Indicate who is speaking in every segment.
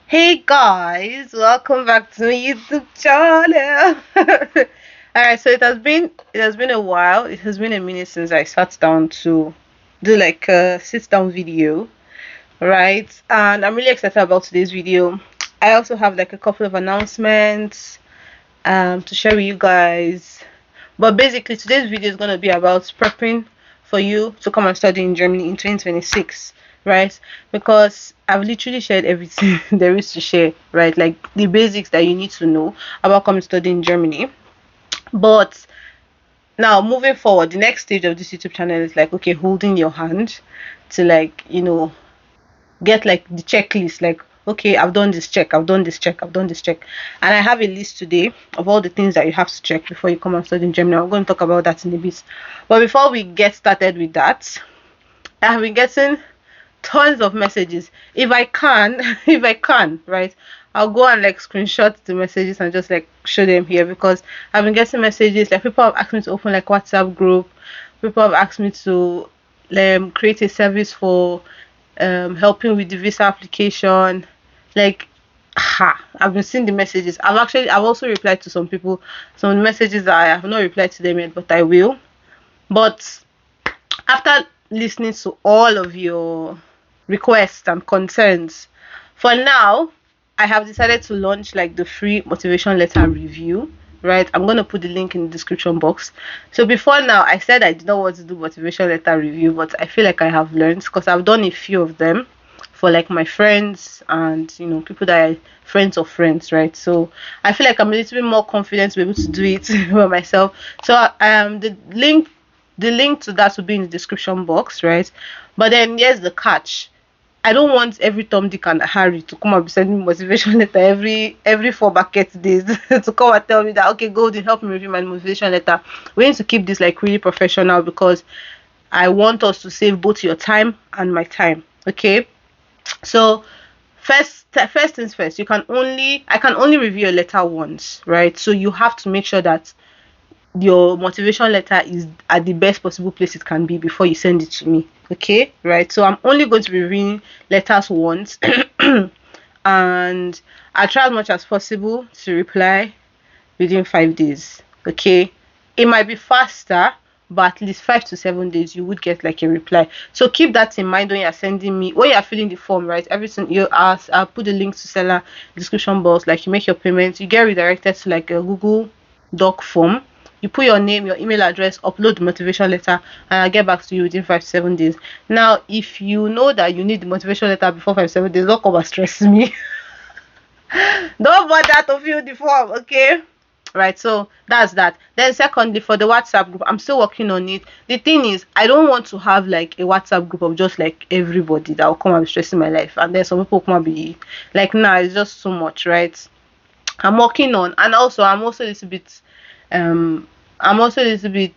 Speaker 1: Hey guys, welcome back to my YouTube channel. Alright, so it has been a while. It has been a minute since I sat down to do like a sit down video, right? And I'm really excited about today's video. I also have like a couple of announcements to share with you guys. But basically today's video is gonna be about prepping for you to come and study in Germany in 2026, right? Because I've literally shared everything there is to share, right? Like the basics that you need to know about coming to study in Germany. But now moving forward, the next stage of this YouTube channel is like, okay, holding your hand to like, get like the checklist, like, okay, I've done this check, I've done this check, I've done this check. And I have a list today of all the things that you have to check before you come and study in Germany. I'm going to talk about that in a bit. But before we get started with that, I have been getting tons of messages. If I can, if I can, right, I'll go and like screenshot the messages and just like show them here, because I've been getting messages like people have asked me to open like WhatsApp group. People have asked me to create a service for helping with the visa application. Like, I've been seeing the messages. I've also replied to some people, some messages that I have not replied to them yet, but I will. But after listening to all of your requests and concerns, for now, I have decided to launch like the free motivation letter review. Right, I'm gonna put the link in the description box. So before now, I said I did not want to do motivation letter review, but I feel like I have learned because I've done a few of them for like my friends and people that are friends of friends, right? So I feel like I'm a little bit more confident to be able to do it by myself. So the link to that will be in the description box, right? But then here's the catch. I don't want every Tom, Dick, and Harry to come and be sending me motivation letter every 4 bucket days to come and tell me that, okay, Golden, help me review my motivation letter. We need to keep this like really professional, because I want us to save both your time and my time. Okay, so first things first. I can only review a letter once, right? So you have to make sure that your motivation letter is at the best possible place it can be before you send it to me. Okay, right? So I'm only going to be reviewing letters once, and I try as much as possible to reply within 5 days. Okay, it might be faster, but at least 5 to 7 days you would get like a reply. So keep that in mind when you're sending me, when you're filling the form, right? Everything you ask, I'll put the link to seller description box. Like, you make your payments, you get redirected to like a Google Doc form. You put your name, your email address, upload the motivation letter, and I'll get back to you within 5 to 7 days. Now, if you know that you need the motivation letter before 5 to 7 days, don't come and stress me. Don't bother to fill the form, okay? Right, so that's that. Then secondly, for the WhatsApp group, I'm still working on it. The thing is, I don't want to have like a WhatsApp group of just like everybody that will come and be stressing my life, and then some people come and be like, nah, it's just too much, right? I'm working on, and also um I'm also a little bit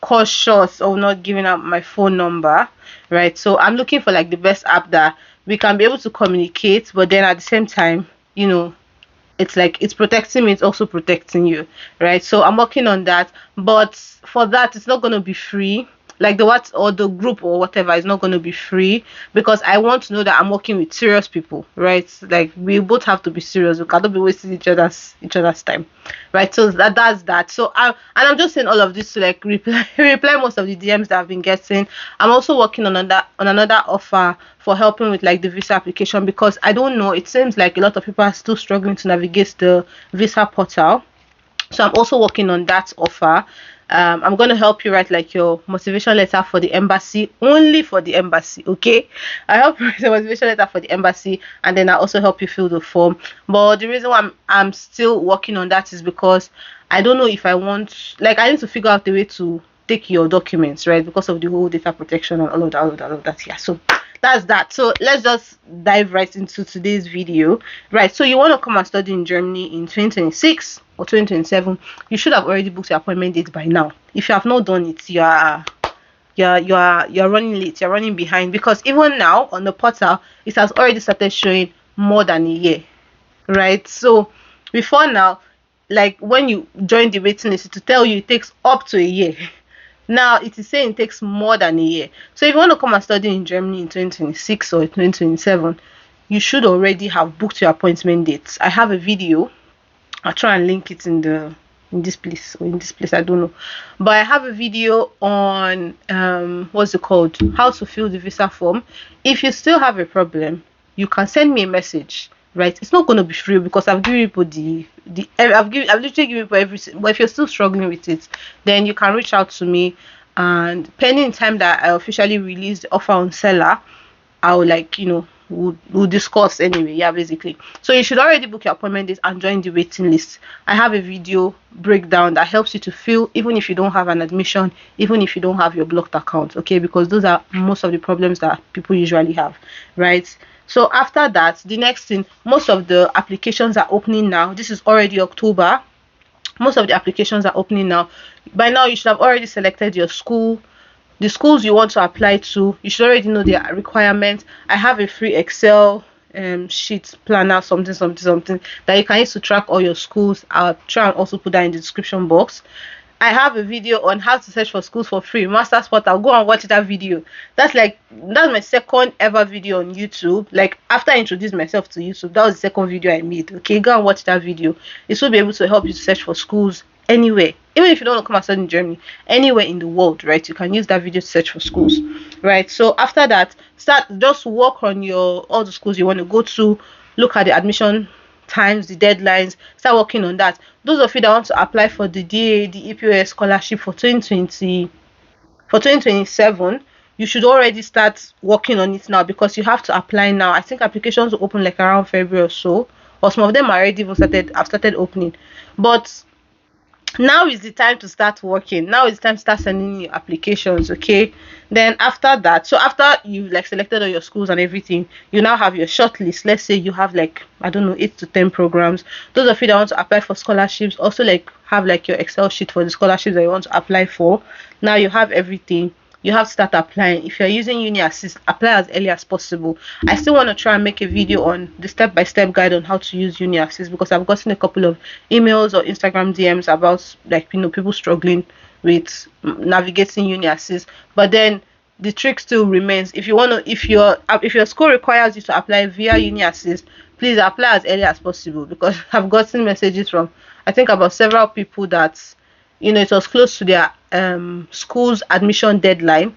Speaker 1: cautious of not giving out my phone number, right? So I'm looking for like the best app that we can be able to communicate, but then at the same time, you know, it's like it's protecting me, it's also protecting you, right? So I'm working on that, but for that it's not going to be free. Like the what or the group or whatever is not going to be free, because I want to know that I'm working with serious people, right? Like, we both have to be serious. We cannot be wasting each other's time, right? So that's that. So I'm just saying all of this to like reply reply most of the DMs that I've been getting. I'm also working on another offer for helping with like the visa application, because I don't know, it seems like a lot of people are still struggling to navigate the visa portal. So I'm also working on that offer. I'm going to help you write like your motivation letter for the embassy, only for the embassy. Okay, I help you write a motivation letter for the embassy, and then I also help you fill the form. But the reason why I'm still working on that is because I don't know if I want, like, I need to figure out the way to take your documents, right? Because of the whole data protection and all of that. Yeah, so that's that. So let's just dive right into today's video. Right, so you want to come and study in Germany in 2026 or 2027. You should have already booked your appointment date by now. If you have not done it, you're running late, you're running behind, because even now on the portal it has already started showing more than a year, right? So before now, like when you join the waiting list, to tell you it takes up to a year. Now it is saying it takes more than a year. So if you want to come and study in Germany in 2026 or 2027, you should already have booked your appointment dates. I have a video. I'll try and link it in this place or in this place. I don't know, but I have a video on what's it called? How to fill the visa form. If you still have a problem, you can send me a message. Right? It's not going to be free because I've given people I've literally given people everything. But if you're still struggling with it, then you can reach out to me. And pending time that I officially release the offer on seller, I'll we'll discuss anyway. Yeah, basically. So you should already book your appointment date and join the waiting list. I have a video breakdown that helps you to fill even if you don't have an admission, even if you don't have your blocked account. Okay, because those are most of the problems that people usually have, right? So after that, the next thing, most of the applications are opening now. This is already October. Most of the applications are opening now. By now, you should have already selected your school, the schools you want to apply to. You should already know their requirements. I have a free Excel sheet planner, something that you can use to track all your schools. I'll try and also put that in the description box. I have a video on how to search for schools for free. Master's Portal. Go and watch that video. That's my second ever video on YouTube. Like after I introduced myself to YouTube, that was the second video I made. Okay, go and watch that video. It will be able to help you to search for schools anywhere. Even if you don't want to come and study in Germany, anywhere in the world, right? You can use that video to search for schools, right? So after that, just work on all the schools you want to go to. Look at the admission times, the deadlines, start working on that. Those of you that want to apply for the DAAD, the EPOS scholarship for 2027, you should already start working on it now because you have to apply now. I think applications will open like around February or so, or some of them are already have started opening. But now is the time to start working. Now is the time to start sending your applications. Okay, then after that, so after you selected all your schools and everything, you now have your shortlist. Let's say you have I don't know, 8 to 10 programs. Those of you that want to apply for scholarships also have your Excel sheet for the scholarships that you want to apply for. Now you have everything. You have to start applying. If you're using Uni Assist, apply as early as possible. I still want to try and make a video on the step-by-step guide on how to use Uni Assist because I've gotten a couple of emails or Instagram DMs about people struggling with navigating Uni Assist. But then the trick still remains. If your school requires you to apply via Uni Assist, please apply as early as possible because I've gotten messages from I think about several people that it was close to their school's admission deadline,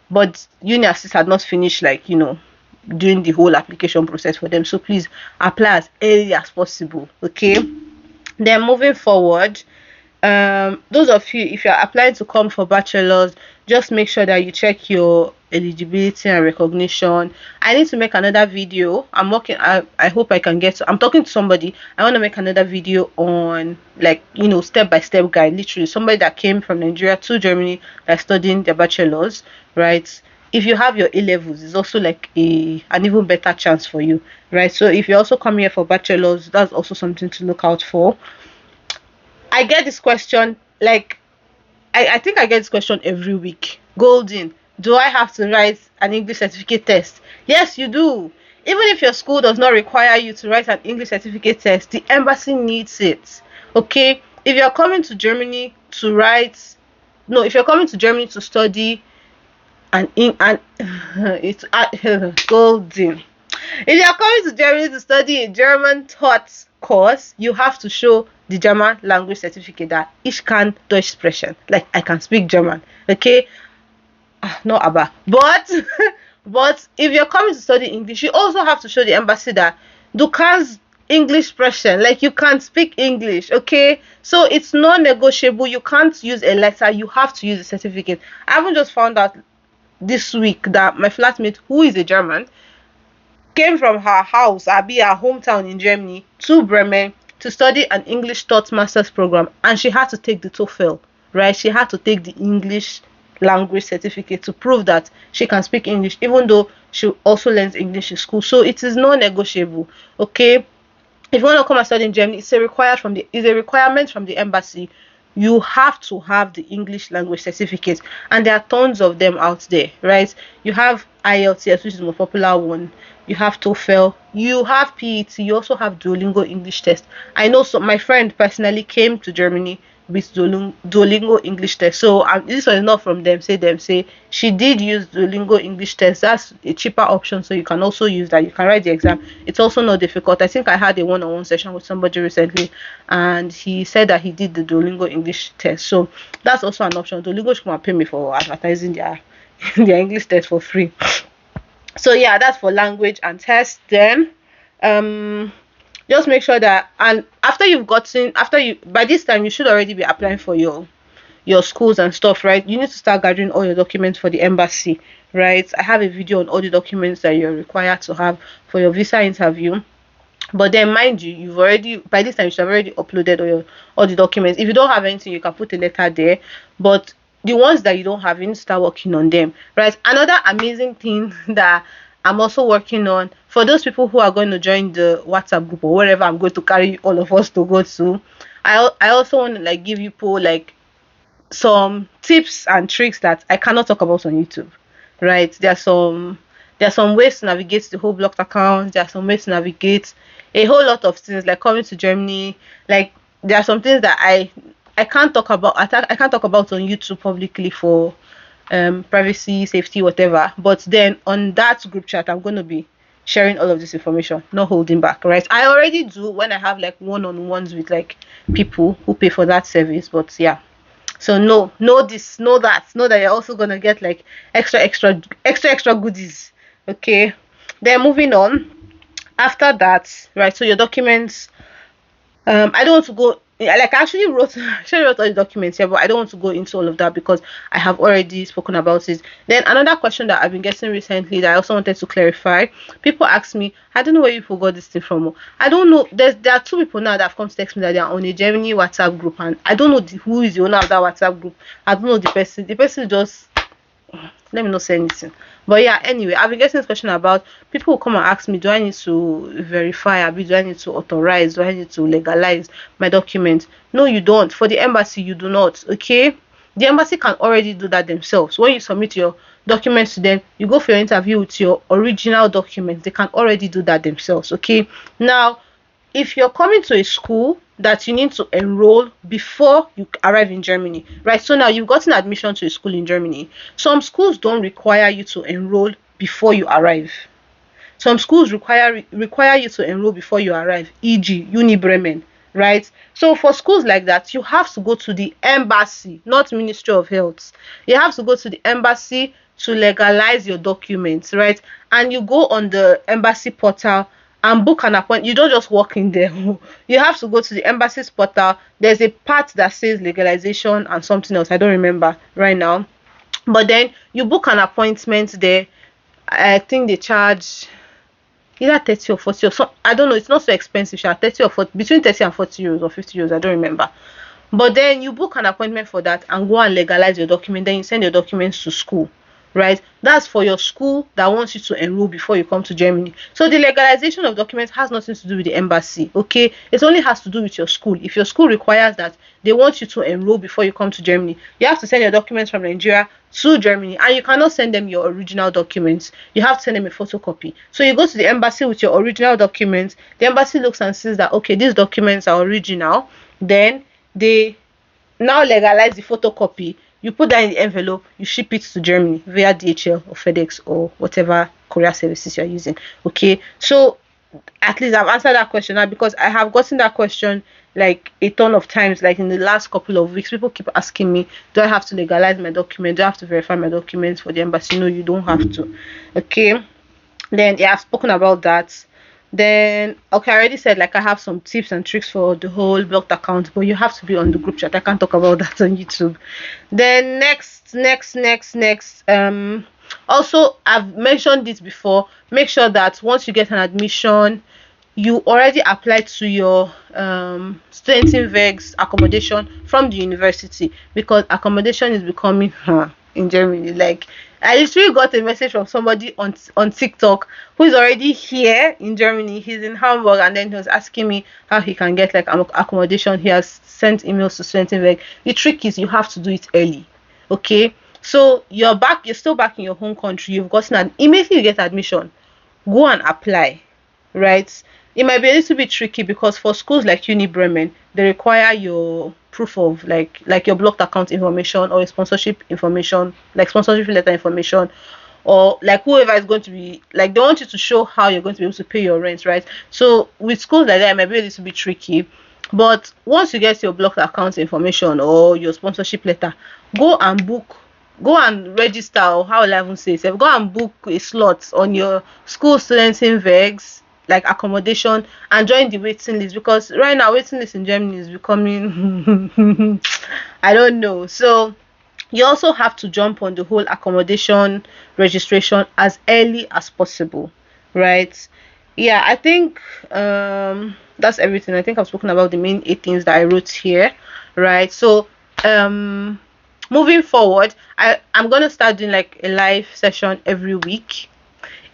Speaker 1: but Uni Assist had not finished doing the whole application process for them. So please apply as early as possible. Okay, then moving forward, those of you, if you're applying to come for bachelor's, just make sure that you check your eligibility and recognition. I need to make another video. I hope I can I'm talking to somebody. I want to make another video on step-by-step guide, literally somebody that came from Nigeria to Germany that's studying their bachelor's, right? If you have your A-levels, it's also an even better chance for you, right? So if you also come here for bachelor's, that's also something to look out for. I get this question, I think I get this question every week. Golden, do I have to write an English certificate test? Yes, you do. Even if your school does not require you to write an English certificate test, the embassy needs it. Okay? If you're coming to Germany to study it's golden. If you're coming to Germany to study a German taught course, you have to show the German language certificate that ich kann Deutsch sprechen. I can speak German. Okay? Not aber. But if you're coming to study English, you also have to show the embassy that du kannst English sprechen. You can't speak English. Okay? So it's non-negotiable. You can't use a letter. You have to use a certificate. I haven't just found out this week that my flatmate, who is a German, came from her house, her hometown in Germany, to Bremen to study an English taught master's program, and she had to take the TOEFL, right? She had to take the English language certificate to prove that she can speak English, even though she also learns English in school. So it is non-negotiable. Okay, if you want to come and study in Germany, it's a requirement from the embassy. You have to have the English language certificate, and there are tons of them out there, right? You have IELTS, which is the most popular one. You have TOEFL, you have PET, you also have Duolingo English test. I know my friend personally came to Germany with Duolingo English test. So this was not from them. Say she did use Duolingo English test. That's a cheaper option. So you can also use that. You can write the exam. It's also not difficult. I think I had a one-on-one session with somebody recently, and he said that he did the Duolingo English test. So that's also an option. Duolingo should come and pay me for advertising their their English test for free. So yeah, that's for language and test. Then just make sure that, and after you by this time you should already be applying for your schools and stuff, right? You need to start gathering all your documents for the embassy, right? I have a video on all the documents that you're required to have for your visa interview. But then mind you, you've already by this time you should have already uploaded all the documents. If you don't have anything, you can put a letter there. But the ones that you don't have, you need to start working on them, right? Another amazing thing that I'm also working on for those people who are going to join the WhatsApp group or wherever I'm going to carry all of us to go to. I also want to like give you people like some tips and tricks that I cannot talk about on YouTube, right? There are some ways to navigate the whole blocked account. There are some ways to navigate a whole lot of things like coming to Germany. Like there are some things that I can't talk about. I can't talk about on YouTube publicly for privacy, safety, whatever. But then on that group chat, I'm going to be sharing all of this information, not holding back, right? I already do when I have like one-on-ones with like people who pay for that service, but yeah. So know this, know that you're also gonna get like extra goodies. Okay. Then moving on. After that, right? So your documents. I don't want to go like I actually wrote all the documents here, but I don't want to go into all of that because I have already spoken about it. Then another question that I've been getting recently that I also wanted to clarify. People ask me, I don't know where you got this thing from. I don't know. There are two people now that have come to text me that they are on a Germany WhatsApp group, and I don't know who is the owner of that WhatsApp group. I don't know the person. The person just let me not say anything. But yeah, anyway, I've been getting this question about people who come and ask me, do I need to verify? Do I need to authorize? Do I need to legalize my documents? No, you don't. For the embassy, you do not. Okay, the embassy can already do that themselves. When you submit your documents to them, you go for your interview with your original documents. They can already do that themselves. Okay, now if you're coming to a school that you need to enroll before you arrive in Germany, right? So now you've gotten admission to a school in Germany. Some schools don't require you to enroll before you arrive. Some schools require you to enroll before you arrive, e.g., Uni Bremen, right? So for schools like that, you have to go to the embassy, not Ministry of Health. You have to go to the embassy to legalize your documents, right? And you go on the embassy portal and book an appointment. You don't just walk in there. You have to go to the embassy's portal. There's a part that says legalization and something else. I don't remember right now. But then you book an appointment there. I think they charge either 30 or 40 or so. I don't know. It's not so expensive. 30 or 40, between 30 and 40 euros or 50 euros. I don't remember. But then you book an appointment for that and go and legalize your document. Then you send your documents to school. Right, that's for your school that wants you to enroll before you come to Germany. So the legalization of documents has nothing to do with the embassy. Okay, it only has to do with your school. If your school requires that they want you to enroll before you come to Germany, you have to send your documents from Nigeria to Germany, and you cannot send them your original documents. You have to send them a photocopy. So you go to the embassy with your original documents. The embassy looks and sees that okay, these documents are original. Then they now legalize the photocopy. You put that in the envelope, you ship it to Germany via DHL or FedEx or whatever courier services you're using. Okay, so at least I've answered that question now, because I have gotten that question like a ton of times, like in the last couple of weeks. People keep asking me, do I have to legalize my document? Do I have to verify my documents for the embassy? No, you don't have to. Okay, then yeah, I've spoken about that. Then okay, I already said like I have some tips and tricks for the whole blocked account, but you have to be on the group chat. I can't talk about that on YouTube. Then next, also I've mentioned this before. Make sure that once you get an admission, you already applied to your student vex accommodation from the university, because accommodation is becoming in Germany. Like I literally got a message from somebody on TikTok who is already here in Germany. He's in Hamburg, and then he was asking me how he can get like accommodation. He has sent emails to Studentenwerk. The trick is you have to do it early. Okay, so you're still back in your home country. You've gotten immediately you get admission, go and apply, right? It might be a little bit tricky because for schools like Uni Bremen, they require your proof of like your blocked account information or your sponsorship information, like sponsorship letter information, or like whoever is going to be, like they want you to show how you're going to be able to pay your rent, right? So with schools like that, it might be a little bit tricky. But once you get your blocked account information or your sponsorship letter, go and book, go and register, or how will I even say it? Go and book a slot on your school students in vegs, like accommodation, and join the waiting list, because right now waiting list in Germany is becoming I don't know. So you also have to jump on the whole accommodation registration as early as possible, right? Yeah, I think that's everything. I think I've spoken about the main 8 things that I wrote here, right? So um moving forward, I'm gonna start doing like a live session every week.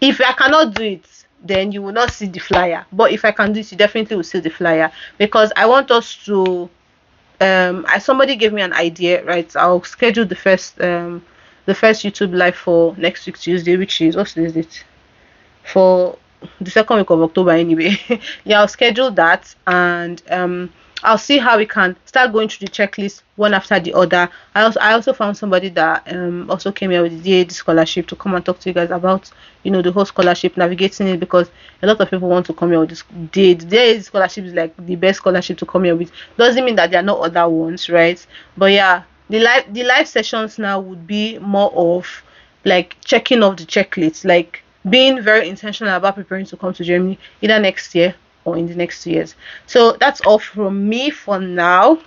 Speaker 1: If I cannot do it, then you will not see the flyer, but if I can do it, you definitely will see the flyer, because I want us to somebody gave me an idea, right? I'll schedule the first YouTube live for next week Tuesday, which is, what's this date? For the second week of October anyway. Yeah, I'll schedule that, and I'll see how we can start going through the checklist one after the other. I also found somebody that also came here with the DAAD scholarship to come and talk to you guys about, the whole scholarship, navigating it, because a lot of people want to come here with this DAAD. DAAD scholarship is like the best scholarship to come here with. Doesn't mean that there are no other ones, right? But yeah, the live sessions now would be more of like checking off the checklist, like being very intentional about preparing to come to Germany either next year or in the next 2 years. So that's all from me for now.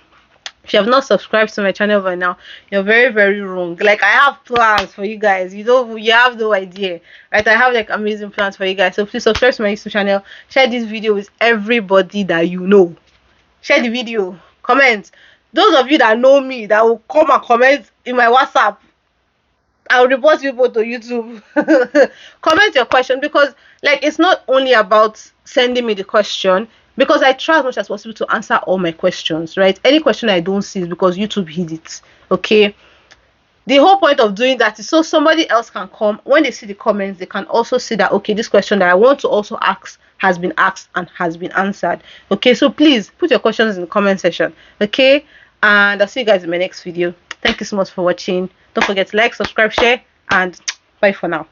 Speaker 1: If you have not subscribed to my channel by now, you're very, very wrong. Like, I have plans for you guys. You have no idea, right? I have like amazing plans for you guys. So please subscribe to my YouTube channel. Share this video with everybody that you know. Share the video. Comment. Those of you that know me, that will come and comment in my WhatsApp, I'll report people to YouTube. Comment your question, because like it's not only about sending me the question, because I try as much as possible to answer all my questions, right? Any question I don't see is because YouTube hid it. Okay. The whole point of doing that is so somebody else can come, when they see the comments, they can also see that, okay, this question that I want to also ask has been asked and has been answered. Okay, so please put your questions in the comment section. Okay, and I'll see you guys in my next video. Thank you so much for watching. Don't forget to like, subscribe, share, and bye for now.